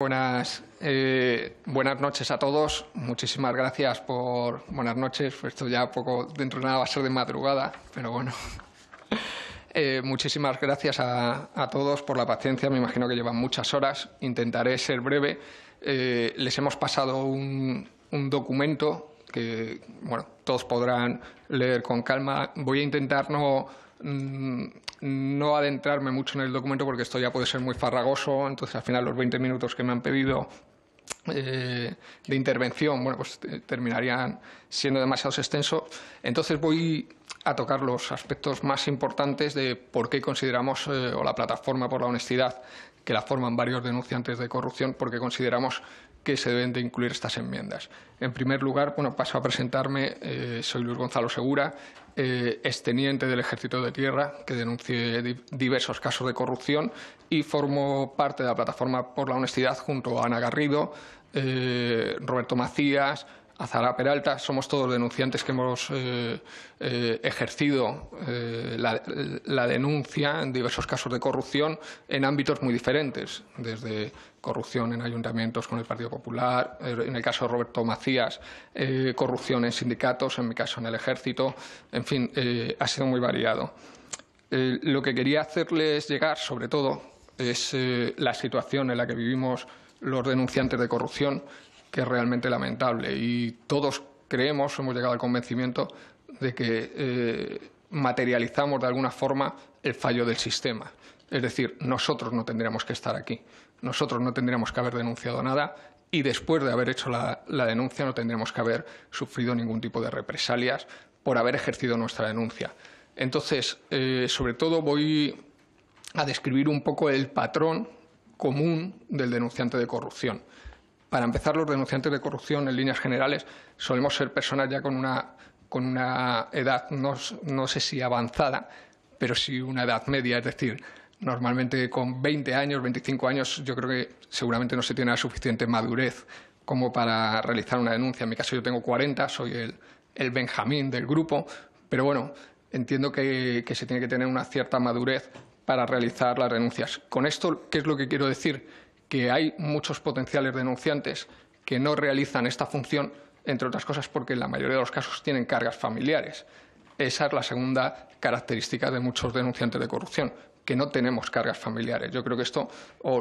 Buenas noches a todos. Muchísimas gracias por... Buenas noches. Esto ya poco dentro de nada va a ser de madrugada, pero bueno. Muchísimas gracias a todos por la paciencia. Me imagino que llevan muchas horas. Intentaré ser breve. Les hemos pasado un documento que bueno, todos podrán leer con calma. Voy a intentar no adentrarme mucho en el documento porque esto ya puede ser muy farragoso, entonces al final los 20 minutos que me han pedido de intervención, bueno, pues terminarían siendo demasiado extensos. Entonces voy a tocar los aspectos más importantes de por qué consideramos, o la Plataforma por la Honestidad, que la forman varios denunciantes de corrupción, porque consideramos que se deben de incluir estas enmiendas. En primer lugar, bueno, paso a presentarme. Soy Luis Gonzalo Segura, exteniente del Ejército de Tierra, que denuncie diversos casos de corrupción y formo parte de la Plataforma por la Honestidad junto a Ana Garrido, Roberto Macías, Azara Peralta. Somos todos denunciantes que hemos ejercido la denuncia en diversos casos de corrupción en ámbitos muy diferentes, desde corrupción en ayuntamientos con el Partido Popular, en el caso de Roberto Macías, corrupción en sindicatos, en mi caso en el Ejército, en fin, ha sido muy variado. Lo que quería hacerles llegar, sobre todo, es la situación en la que vivimos los denunciantes de corrupción, que es realmente lamentable, y todos creemos, hemos llegado al convencimiento de que materializamos de alguna forma el fallo del sistema. Es decir, nosotros no tendríamos que estar aquí, nosotros no tendríamos que haber denunciado nada y después de haber hecho la denuncia no tendríamos que haber sufrido ningún tipo de represalias por haber ejercido nuestra denuncia. Entonces, sobre todo voy a describir un poco el patrón común del denunciante de corrupción. Para empezar, los denunciantes de corrupción, en líneas generales, solemos ser personas ya con una edad, no sé si avanzada, pero sí una edad media. Es decir, normalmente con 20 años, 25 años, yo creo que seguramente no se tiene la suficiente madurez como para realizar una denuncia. En mi caso yo tengo 40, soy el Benjamín del grupo, pero bueno, entiendo que se tiene que tener una cierta madurez para realizar las denuncias. Con esto, ¿qué es lo que quiero decir? Que hay muchos potenciales denunciantes que no realizan esta función, entre otras cosas porque en la mayoría de los casos tienen cargas familiares. Esa es la segunda característica de muchos denunciantes de corrupción, que no tenemos cargas familiares. Yo creo que esto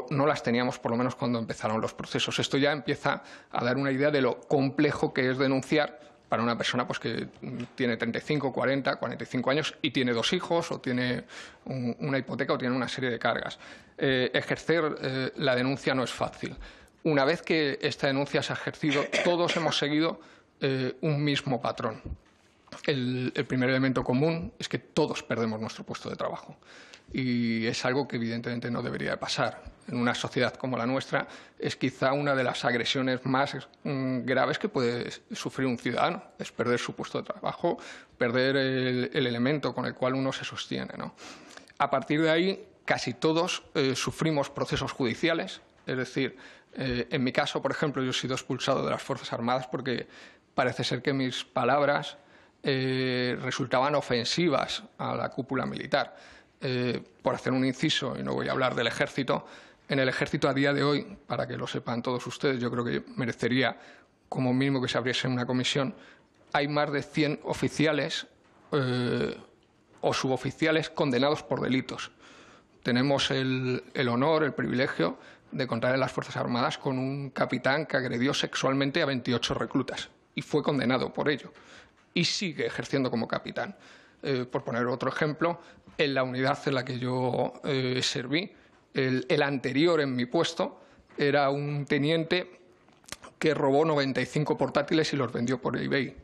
no las teníamos por lo menos cuando empezaron los procesos. Esto ya empieza a dar una idea de lo complejo que es denunciar para una persona pues, que tiene 35, 40, 45 años y tiene 2 hijos o tiene una hipoteca o tiene una serie de cargas. Ejercer la denuncia no es fácil. Una vez que esta denuncia se ha ejercido, todos hemos seguido un mismo patrón. El primer elemento común es que todos perdemos nuestro puesto de trabajo. Y es algo que evidentemente no debería de pasar. En una sociedad como la nuestra es quizá una de las agresiones más graves que puede sufrir un ciudadano. Es perder su puesto de trabajo, perder el elemento con el cual uno se sostiene, ¿no? A partir de ahí, casi todos sufrimos procesos judiciales. Es decir, en mi caso, por ejemplo, yo he sido expulsado de las Fuerzas Armadas porque parece ser que mis palabras resultaban ofensivas a la cúpula militar. Por hacer un inciso, y no voy a hablar del Ejército, en el Ejército a día de hoy, para que lo sepan todos ustedes, yo creo que merecería como mínimo que se abriese una comisión, hay más de 100 oficiales o suboficiales condenados por delitos. Tenemos el honor, el privilegio de contar en las Fuerzas Armadas con un capitán que agredió sexualmente a 28 reclutas y fue condenado por ello y sigue ejerciendo como capitán. Por poner otro ejemplo, en la unidad en la que yo serví, el anterior en mi puesto era un teniente que robó 95 portátiles y los vendió por eBay.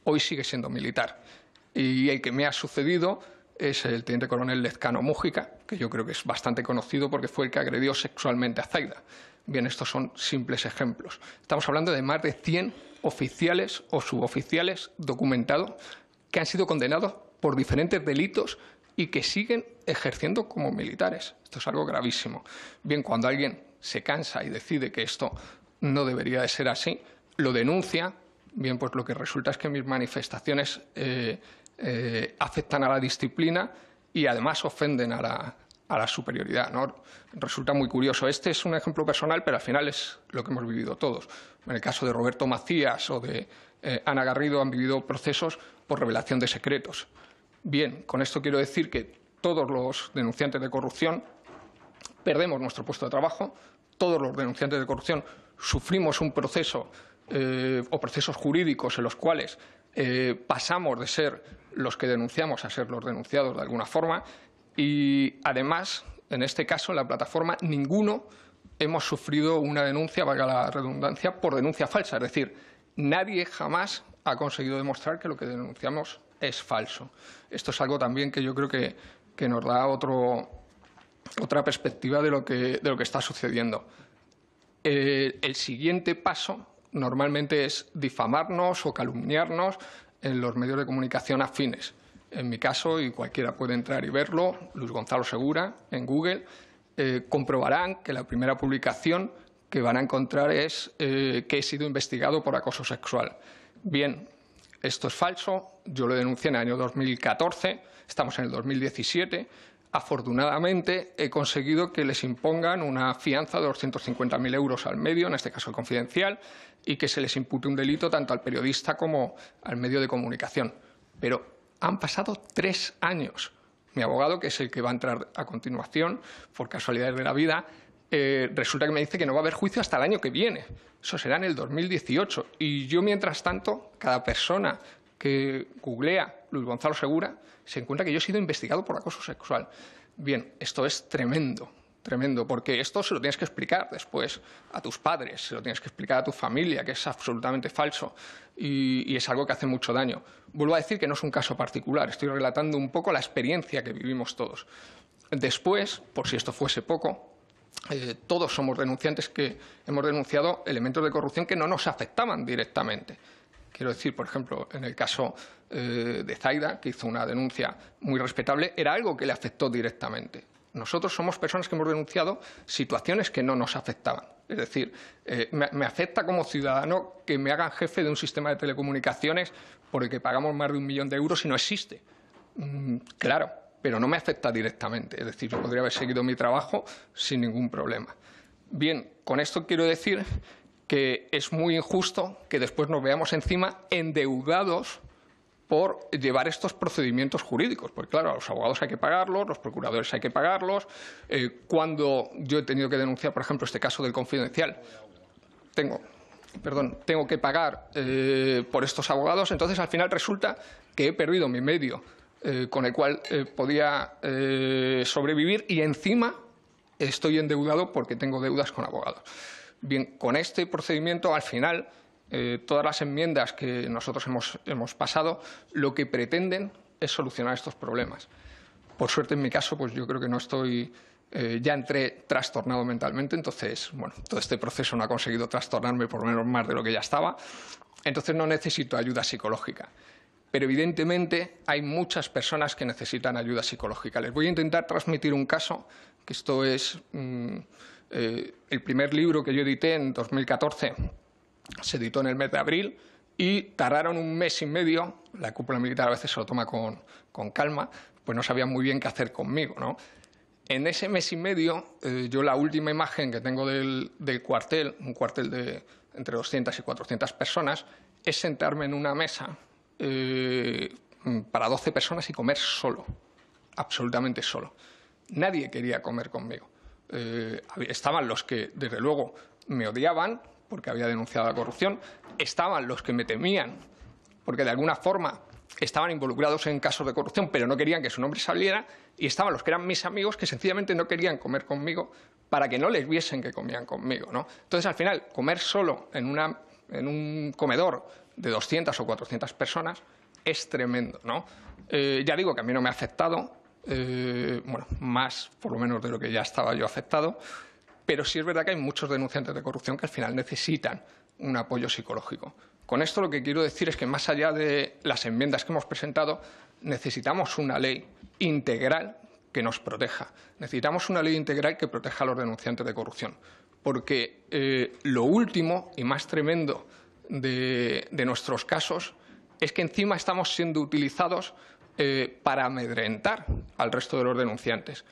Hoy sigue siendo militar. Y el que me ha sucedido es el teniente coronel Lezcano Mújica, que yo creo que es bastante conocido porque fue el que agredió sexualmente a Zaida. Bien, estos son simples ejemplos. Estamos hablando de más de 100 oficiales o suboficiales documentados que han sido condenados por diferentes delitos y que siguen ejerciendo como militares. Esto es algo gravísimo. Bien, cuando alguien se cansa y decide que esto no debería de ser así, lo denuncia. Bien, pues lo que resulta es que mis manifestaciones afectan a la disciplina y además ofenden a a la superioridad, ¿no? Resulta muy curioso. Este es un ejemplo personal, pero al final es lo que hemos vivido todos. En el caso de Roberto Macías o de Ana Garrido han vivido procesos por revelación de secretos. Bien, con esto quiero decir que todos los denunciantes de corrupción perdemos nuestro puesto de trabajo, todos los denunciantes de corrupción sufrimos un proceso o procesos jurídicos en los cuales pasamos de ser los que denunciamos a ser los denunciados de alguna forma y, además, en este caso, en la plataforma, ninguno hemos sufrido una denuncia, valga la redundancia, por denuncia falsa. Es decir, nadie jamás ha conseguido demostrar que lo que denunciamos es falso. Esto es algo también que yo creo que nos da otra perspectiva de lo que está sucediendo. El siguiente paso normalmente es difamarnos o calumniarnos en los medios de comunicación afines. En mi caso, y cualquiera puede entrar y verlo, Luis Gonzalo Segura, en Google, comprobarán que la primera publicación que van a encontrar es que he sido investigado por acoso sexual. Bien, esto es falso, yo lo denuncié en el año 2014, estamos en el 2017. Afortunadamente, he conseguido que les impongan una fianza de 250.000 euros al medio, en este caso el Confidencial, y que se les impute un delito tanto al periodista como al medio de comunicación. Pero han pasado 3 años. Mi abogado, que es el que va a entrar a continuación, por casualidades de la vida, resulta que me dice que no va a haber juicio hasta el año que viene. Eso será en el 2018. Y yo, mientras tanto, cada persona que googlea Luis Gonzalo Segura se encuentra que yo he sido investigado por acoso sexual. Bien, esto es tremendo, tremendo, porque esto se lo tienes que explicar después a tus padres, se lo tienes que explicar a tu familia, que es absolutamente falso y es algo que hace mucho daño. Vuelvo a decir que no es un caso particular, estoy relatando un poco la experiencia que vivimos todos. Después, por si esto fuese poco, todos somos denunciantes que hemos denunciado elementos de corrupción que no nos afectaban directamente. Quiero decir, por ejemplo, en el caso de Zaida, que hizo una denuncia muy respetable, era algo que le afectó directamente. Nosotros somos personas que hemos denunciado situaciones que no nos afectaban. Es decir, me afecta como ciudadano que me hagan jefe de un sistema de telecomunicaciones por el que pagamos más de 1 millón de euros y no existe. Claro, pero no me afecta directamente. Es decir, yo podría haber seguido mi trabajo sin ningún problema. Bien, con esto quiero decir que es muy injusto que después nos veamos encima endeudados por llevar estos procedimientos jurídicos. Porque, claro, a los abogados hay que pagarlos, los procuradores hay que pagarlos. Cuando yo he tenido que denunciar, por ejemplo, este caso del Confidencial, tengo que pagar por estos abogados. Entonces, al final resulta que he perdido mi medio con el cual podía sobrevivir y encima estoy endeudado porque tengo deudas con abogados. Bien, con este procedimiento, al final, todas las enmiendas que nosotros hemos pasado, lo que pretenden es solucionar estos problemas. Por suerte, en mi caso, pues yo creo que no estoy, ya entré trastornado mentalmente, entonces, bueno, todo este proceso no ha conseguido trastornarme por lo menos más de lo que ya estaba, entonces no necesito ayuda psicológica. Pero evidentemente hay muchas personas que necesitan ayuda psicológica. Les voy a intentar transmitir un caso, que esto es el primer libro que yo edité en 2014, se editó en el mes de abril y tardaron 1 mes y medio, la cúpula militar a veces se lo toma con calma, pues no sabían muy bien qué hacer conmigo, ¿no? En ese mes y medio, yo la última imagen que tengo del cuartel, un cuartel de entre 200 y 400 personas, es sentarme en una mesa para 12 personas y comer solo, absolutamente solo. Nadie quería comer conmigo. Estaban los que, desde luego, me odiaban porque había denunciado la corrupción, estaban los que me temían porque de alguna forma estaban involucrados en casos de corrupción pero no querían que su nombre saliera, y estaban los que eran mis amigos que sencillamente no querían comer conmigo para que no les viesen que comían conmigo, ¿no? Entonces, al final, comer solo en un comedor de 200 o 400 personas es tremendo, ¿no? Ya digo que a mí no me ha afectado, bueno, más por lo menos de lo que ya estaba yo afectado, pero sí es verdad que hay muchos denunciantes de corrupción que al final necesitan un apoyo psicológico. Con esto lo que quiero decir es que, más allá de las enmiendas que hemos presentado, necesitamos una ley integral que nos proteja. Necesitamos una ley integral que proteja a los denunciantes de corrupción, porque lo último y más tremendo de nuestros casos es que encima estamos siendo utilizados para amedrentar al resto de los denunciantes.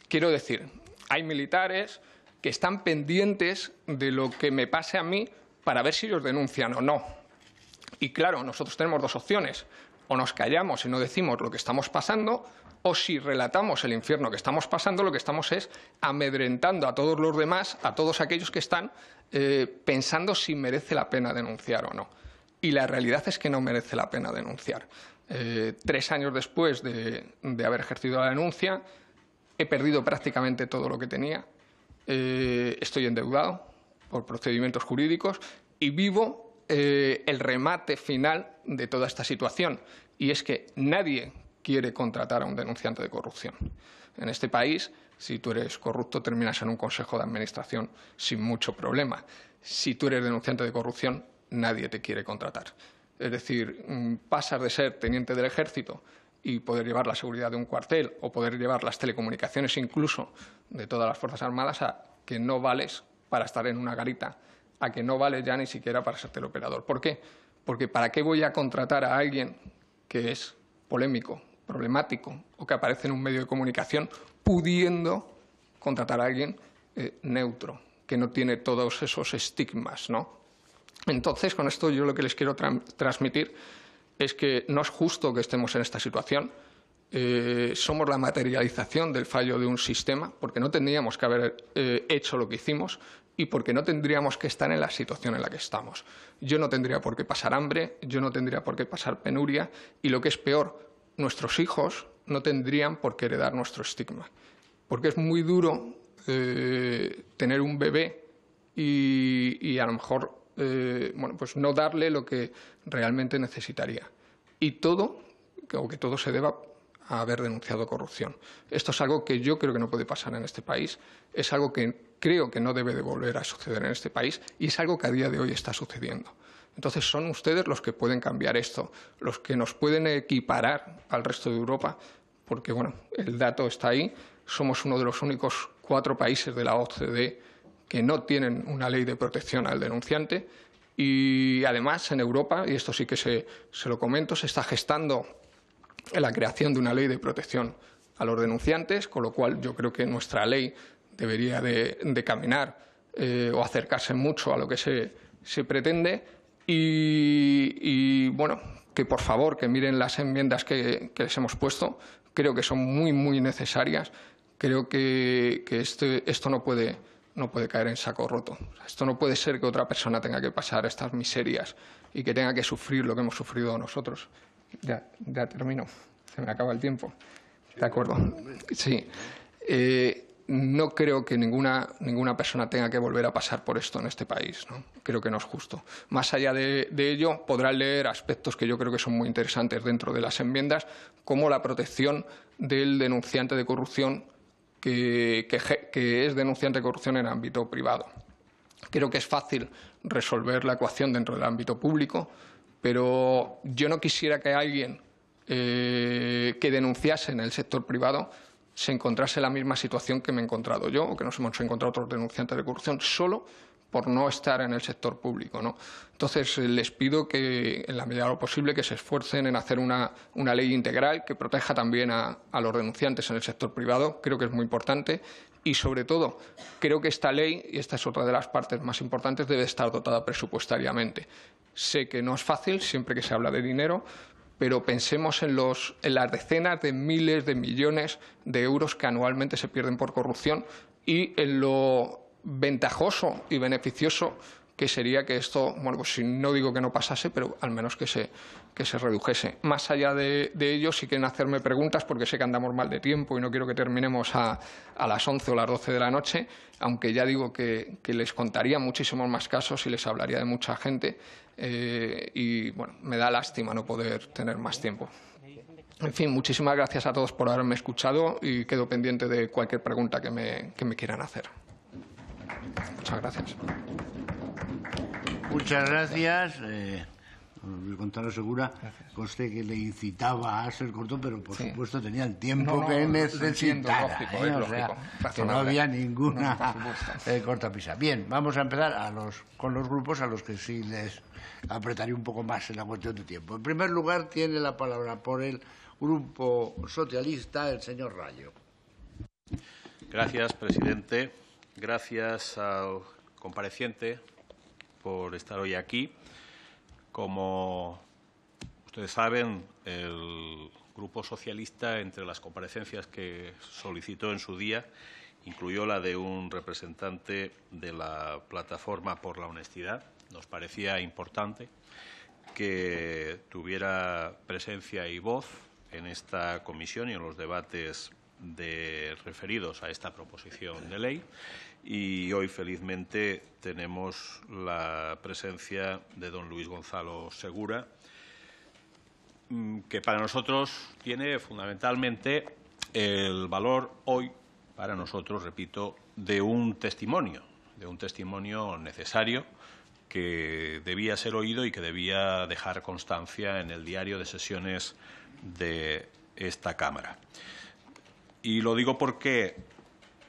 quiero decir, hay militares que están pendientes de lo que me pase a mí para ver si ellos denuncian o no. Y claro, nosotros tenemos dos opciones. O nos callamos y no decimos lo que estamos pasando, o si relatamos el infierno que estamos pasando, lo que estamos es amedrentando a todos los demás, a todos aquellos que están pensando si merece la pena denunciar o no. Y la realidad es que no merece la pena denunciar. 3 años después de haber ejercido la denuncia, he perdido prácticamente todo lo que tenía. Estoy endeudado por procedimientos jurídicos y vivo el remate final de toda esta situación. Y es que nadie quiere contratar a un denunciante de corrupción. En este país, si tú eres corrupto, terminas en un consejo de administración sin mucho problema. Si tú eres denunciante de corrupción, nadie te quiere contratar. Es decir, pasas de ser teniente del ejército y poder llevar la seguridad de un cuartel o poder llevar las telecomunicaciones incluso de todas las Fuerzas Armadas a que no vales para estar en una garita, a que no vales ya ni siquiera para ser teleoperador. ¿Por qué? Porque ¿para qué voy a contratar a alguien que es polémico, problemático o que aparece en un medio de comunicación pudiendo contratar a alguien neutro, que no tiene todos esos estigmas, ¿no? Entonces, con esto yo lo que les quiero transmitir es que no es justo que estemos en esta situación. Somos la materialización del fallo de un sistema, porque no tendríamos que haber hecho lo que hicimos y porque no tendríamos que estar en la situación en la que estamos. Yo no tendría por qué pasar hambre, yo no tendría por qué pasar penuria y, lo que es peor, nuestros hijos no tendrían por qué heredar nuestro estigma. Porque es muy duro tener un bebé y a lo mejor pues no darle lo que realmente necesitaría. Y todo, o que todo se deba a haber denunciado corrupción. Esto es algo que yo creo que no puede pasar en este país, es algo que creo que no debe de volver a suceder en este país y es algo que a día de hoy está sucediendo. Entonces son ustedes los que pueden cambiar esto, los que nos pueden equiparar al resto de Europa, porque bueno, el dato está ahí, somos uno de los únicos 4 países de la OCDE que no tienen una ley de protección al denunciante y además en Europa, y esto sí que se lo comento, se está gestando la creación de una ley de protección a los denunciantes, con lo cual yo creo que nuestra ley debería de caminar o acercarse mucho a lo que se pretende y bueno, que por favor que miren las enmiendas que les hemos puesto, creo que son muy, muy necesarias, creo que esto no puede caer en saco roto. Esto no puede ser que otra persona tenga que pasar estas miserias y que tenga que sufrir lo que hemos sufrido nosotros. Ya termino. Se me acaba el tiempo. De acuerdo. Sí. No creo que ninguna persona tenga que volver a pasar por esto en este país, ¿no? Creo que no es justo. Más allá de ello, podrán leer aspectos que yo creo que son muy interesantes dentro de las enmiendas, como la protección del denunciante de corrupción que es denunciante de corrupción en el ámbito privado. Creo que es fácil resolver la ecuación dentro del ámbito público, pero yo no quisiera que alguien que denunciase en el sector privado se encontrase en la misma situación que me he encontrado yo o que nos hemos encontrado otros denunciantes de corrupción solo por no estar en el sector público, ¿no? Entonces, les pido que, en la medida de lo posible, que se esfuercen en hacer una ley integral que proteja también a los denunciantes en el sector privado. Creo que es muy importante y, sobre todo, creo que esta ley, y esta es otra de las partes más importantes, debe estar dotada presupuestariamente. Sé que no es fácil siempre que se habla de dinero, pero pensemos en las decenas de miles de millones de euros que anualmente se pierden por corrupción y en lo ventajoso y beneficioso que sería que esto, bueno, pues si no digo que no pasase, pero al menos que se redujese. Más allá de ello, si quieren hacerme preguntas, porque sé que andamos mal de tiempo y no quiero que terminemos a las 11 o las 12 de la noche, aunque ya digo que les contaría muchísimos más casos y les hablaría de mucha gente y, bueno, me da lástima no poder tener más tiempo. En fin, muchísimas gracias a todos por haberme escuchado y quedo pendiente de cualquier pregunta que me quieran hacer. Muchas gracias. Muchas gracias. Gonzalo Segura, conste que le incitaba a ser corto, pero por supuesto tenía el tiempo que necesitara. Lógico, que no había ninguna cortapisa. Bien, vamos a empezar con los grupos a los que sí les apretaría un poco más en la cuestión de tiempo. En primer lugar, tiene la palabra por el Grupo Socialista el señor Rayo. Gracias, presidente. Gracias al compareciente por estar hoy aquí. Como ustedes saben, el Grupo Socialista, entre las comparecencias que solicitó en su día, incluyó la de un representante de la Plataforma por la Honestidad. Nos parecía importante que tuviera presencia y voz en esta comisión y en los debates referidos a esta proposición de ley. Y hoy, felizmente, tenemos la presencia de don Luis Gonzalo Segura, que para nosotros tiene fundamentalmente el valor hoy, para nosotros, repito, de un testimonio necesario que debía ser oído y que debía dejar constancia en el diario de sesiones de esta Cámara. Y lo digo porque,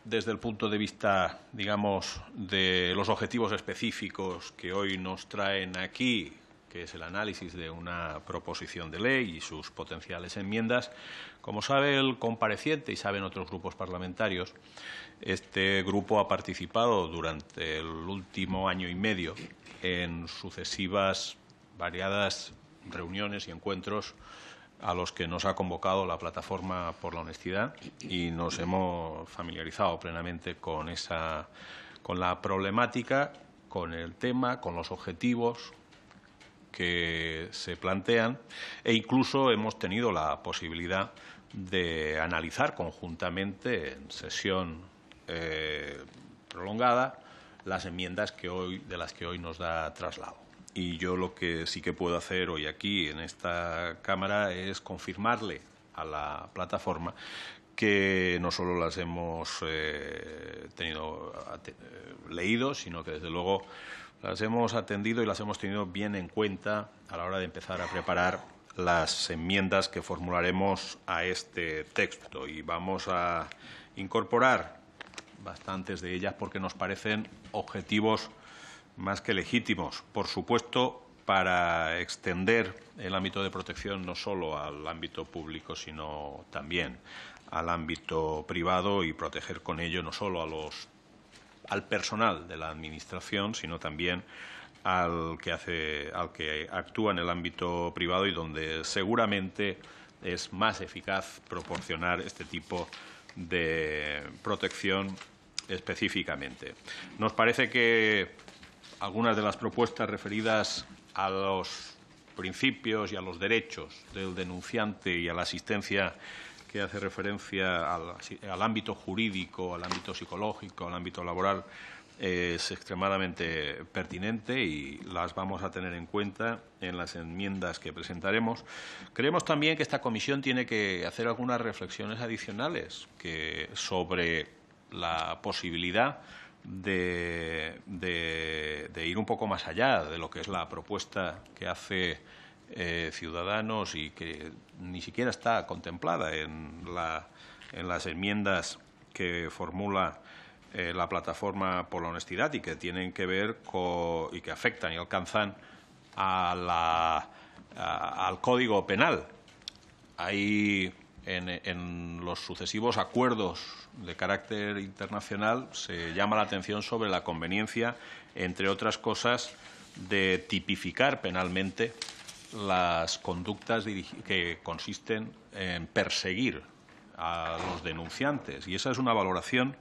desde el punto de vista, digamos, de los objetivos específicos que hoy nos traen aquí, que es el análisis de una proposición de ley y sus potenciales enmiendas, como sabe el compareciente y saben otros grupos parlamentarios, este grupo ha participado durante el último año y medio en sucesivas, variadas reuniones y encuentros a los que nos ha convocado la Plataforma por la Honestidad, y nos hemos familiarizado plenamente con la problemática, con el tema, con los objetivos que se plantean, e incluso hemos tenido la posibilidad de analizar conjuntamente en sesión prolongada las enmiendas de las que hoy nos da traslado. Y yo lo que sí que puedo hacer hoy aquí en esta Cámara es confirmarle a la plataforma que no solo las hemos leído, sino que desde luego las hemos atendido y las hemos tenido bien en cuenta a la hora de empezar a preparar las enmiendas que formularemos a este texto. Y vamos a incorporar bastantes de ellas porque nos parecen objetivos más que legítimos, por supuesto, para extender el ámbito de protección no solo al ámbito público, sino también al ámbito privado, y proteger con ello no solo al personal de la Administración, sino también al que actúa en el ámbito privado y donde seguramente es más eficaz proporcionar este tipo de protección específicamente. Nos parece que algunas de las propuestas referidas a los principios y a los derechos del denunciante y a la asistencia que hace referencia al ámbito jurídico, al ámbito psicológico, al ámbito laboral, es extremadamente pertinente y las vamos a tener en cuenta en las enmiendas que presentaremos. Creemos también que esta comisión tiene que hacer algunas reflexiones adicionales sobre la posibilidad de ir un poco más allá de lo que es la propuesta que hace Ciudadanos y que ni siquiera está contemplada en las enmiendas que formula la Plataforma por la Honestidad y que tienen que ver y que afectan y alcanzan al Código Penal. Hay en los sucesivos acuerdos de carácter internacional se llama la atención sobre la conveniencia, entre otras cosas, de tipificar penalmente las conductas que consisten en perseguir a los denunciantes. Y esa es una valoración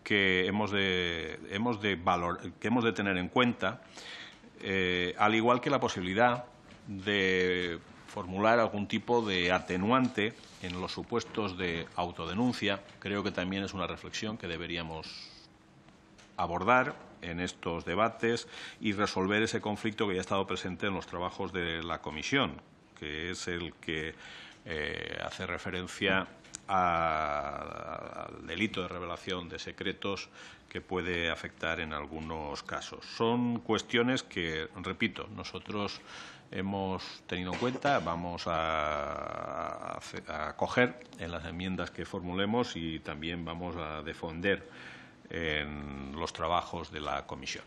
que hemos de tener en cuenta, al igual que la posibilidad de formular algún tipo de atenuante en los supuestos de autodenuncia. Creo que también es una reflexión que deberíamos abordar en estos debates y resolver ese conflicto que ya ha estado presente en los trabajos de la comisión, que es el que hace referencia al delito de revelación de secretos que puede afectar en algunos casos. Son cuestiones que, repito, nosotros hemos tenido en cuenta, vamos a coger en las enmiendas que formulemos y también vamos a defender en los trabajos de la comisión.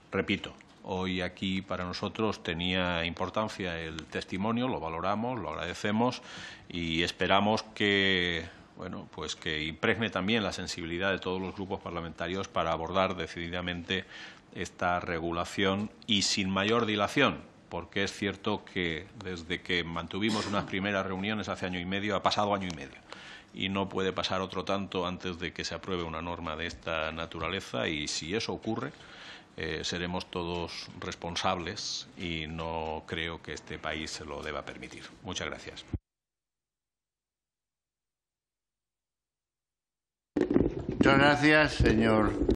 Repito, hoy aquí para nosotros tenía importancia el testimonio, lo valoramos, lo agradecemos y esperamos que bueno, pues que impregne también la sensibilidad de todos los grupos parlamentarios para abordar decididamente esta regulación y sin mayor dilación, porque es cierto que desde que mantuvimos unas primeras reuniones hace año y medio ha pasado año y medio y no puede pasar otro tanto antes de que se apruebe una norma de esta naturaleza, y si eso ocurre seremos todos responsables y no creo que este país se lo deba permitir. Muchas gracias. Muchas gracias, señor